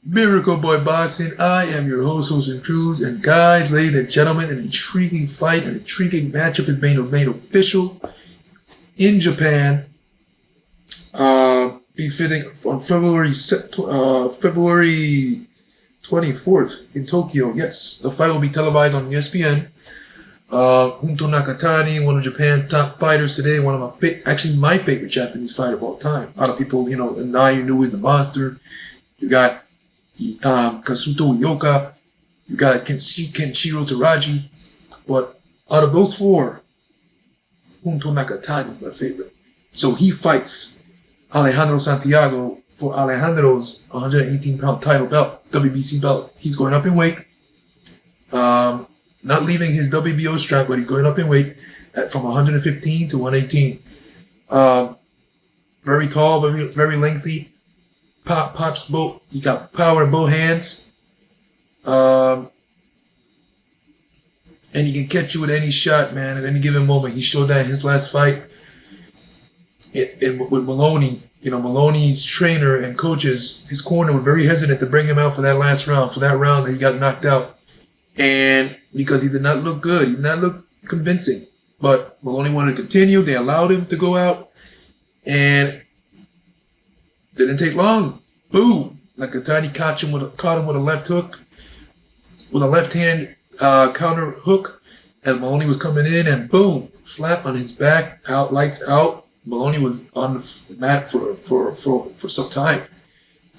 Miracle Boy Boxing. I am your host, Jose Cruz. And guys, ladies and gentlemen, an intriguing fight, an intriguing matchup is made official in Japan. Befitting on February 24th in Tokyo. Yes, the fight will be televised on ESPN. Junto Nakatani, one of Japan's top fighters today, one of my favorite Japanese fighter of all time. A lot of people, and now you knew he's a monster. You got Kazuto Uyoka, you got Kenshiro Teraji, but out of those four, Junto Nakatani is my favorite. So he fights Alejandro Santhiago for Alejandro's 118-pound title belt, WBC belt. He's going up in weight. Not leaving his WBO strap, but he's going up in weight from 115 to 118. Very tall, very lengthy. Pops both. He got power in both hands. And he can catch you with any shot, man, at any given moment. He showed that in his last fight with Maloney. Maloney's trainer and coaches, his corner were very hesitant to bring him out for that last round, for that round that he got knocked out. And because he did not look good, he did not look convincing. But Maloney wanted to continue. They allowed him to go out. And didn't take long. Boom! Nakatani caught him with a left hook, with a left hand counter hook, as Maloney was coming in, and boom, flat on his back, out, lights out. Maloney was on the mat for some time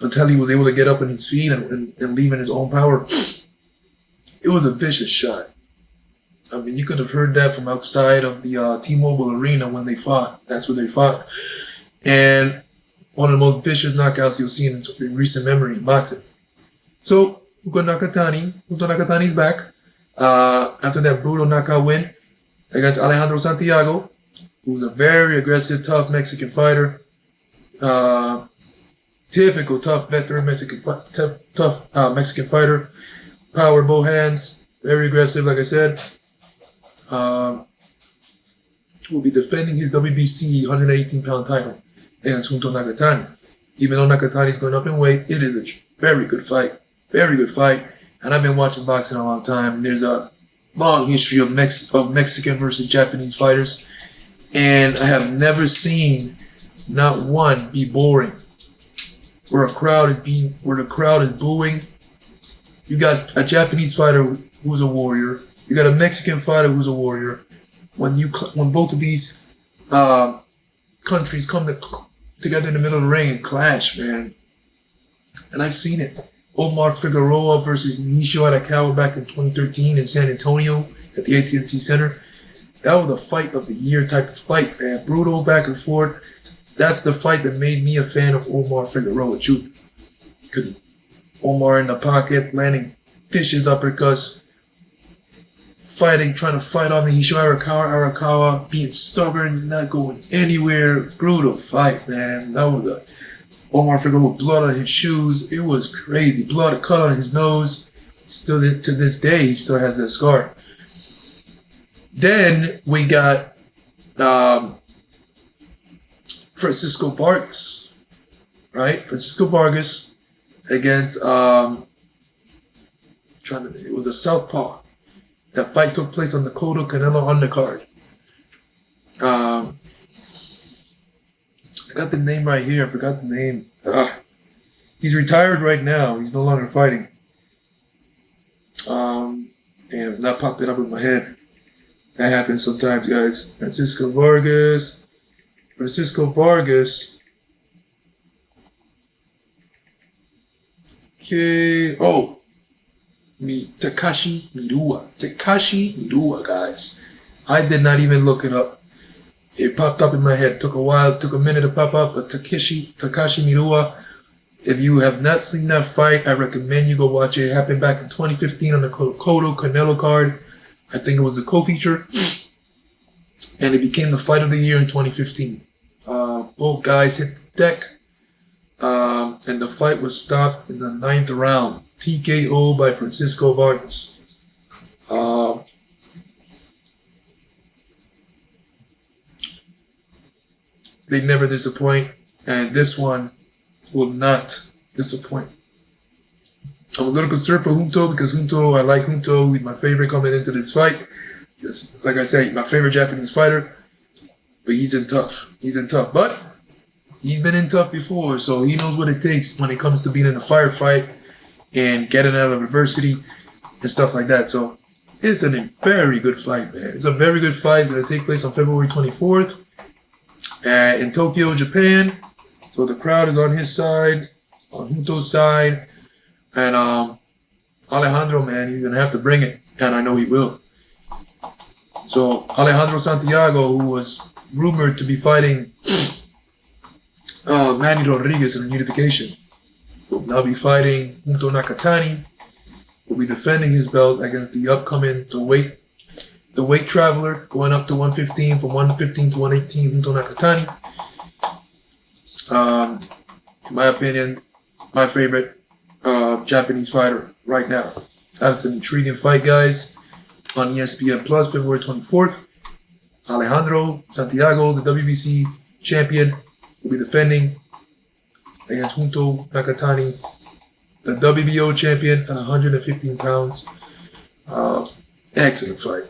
until he was able to get up on his feet and leave in his own power. It was a vicious shot. I mean, you could have heard that from outside of the T-Mobile Arena when they fought. That's where they fought. And one of the most vicious knockouts you'll see in recent memory in boxing. So, Junto Nakatani's back. After that brutal knockout win against Alejandro Santhiago, who's a very aggressive, tough Mexican fighter. Typical tough veteran Mexican fighter. Power both hands, very aggressive, like I said. Will be defending his WBC 118-pound title against Junto Nakatani. Even though Nakatani's going up in weight, it is a very good fight. Very good fight. And I've been watching boxing a long time. There's a long history of Mexican versus Japanese fighters. And I have never seen not one be boring. Where the crowd is booing. You got a Japanese fighter who's a warrior. You got a Mexican fighter who's a warrior. When both of these countries come together in the middle of the ring and clash, man. And I've seen it. Omar Figueroa versus Nishio Arakawa back in 2013 in San Antonio at the AT&T Center. That was a fight of the year type of fight, man. Brutal back and forth. That's the fight that made me a fan of Omar Figueroa Jr. Omar in the pocket, landing vicious uppercuts, trying to fight on the Nishio Arakawa, being stubborn, not going anywhere. Brutal fight, man. That was Omar Figueroa with blood on his shoes. It was crazy. Blood cut on his nose. Still to this day, he still has that scar. Then we got Francisco Vargas, right? Francisco Vargas against it was a southpaw. That fight took place on the Cotto Canelo undercard. I got the name right here. I forgot the name. He's retired right now. He's no longer fighting. Damn, it's not popping up in my head. That happens sometimes, guys. Francisco Vargas. Okay. Oh. Takashi Miura, guys. I did not even look it up. It popped up in my head. Took a while. Took a minute to pop up. But Takashi Miura. If you have not seen that fight, I recommend you go watch it. It happened back in 2015 on the Cotto Canelo card. I think it was a co-feature. And it became the fight of the year in 2015. Both guys hit the deck. And the fight was stopped in the 9th round. TKO by Francisco Vargas. They never disappoint. And this one will not disappoint. I'm a little concerned for Junto because I like Junto. He's my favorite coming into this fight. Just, like I said, he's my favorite Japanese fighter. But he's in tough. But he's been in tough before, so he knows what it takes when it comes to being in a firefight and getting out of adversity and stuff like that. So it's a very good fight, man. It's a very good fight. It's going to take place on February 24th in Tokyo, Japan. So the crowd is on his side, on Junto's side. And Alejandro, man, he's going to have to bring it. And I know he will. So Alejandro Santhiago, who was rumored to be fighting Manny Rodriguez in a unification, will now be fighting Junto Nakatani. Will be defending his belt against the upcoming the weight traveler, going up to 115, from 115 to 118, Junto Nakatani. In my opinion, my favorite Japanese fighter right now. That's an intriguing fight, guys. On ESPN Plus, February 24th. Alejandro Santhiago, the WBC champion, will be defending against Junto Nakatani, the WBO champion at 115 pounds. Excellent fight.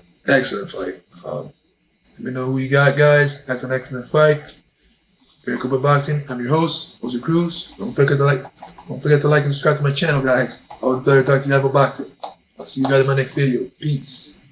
Let me know who you got, guys. That's an excellent fight. Very Cooper Boxing. I'm your host, Jose Cruz. Don't forget to like and subscribe to my channel, guys. Always better talk to you about boxing. I'll see you guys in my next video. Peace.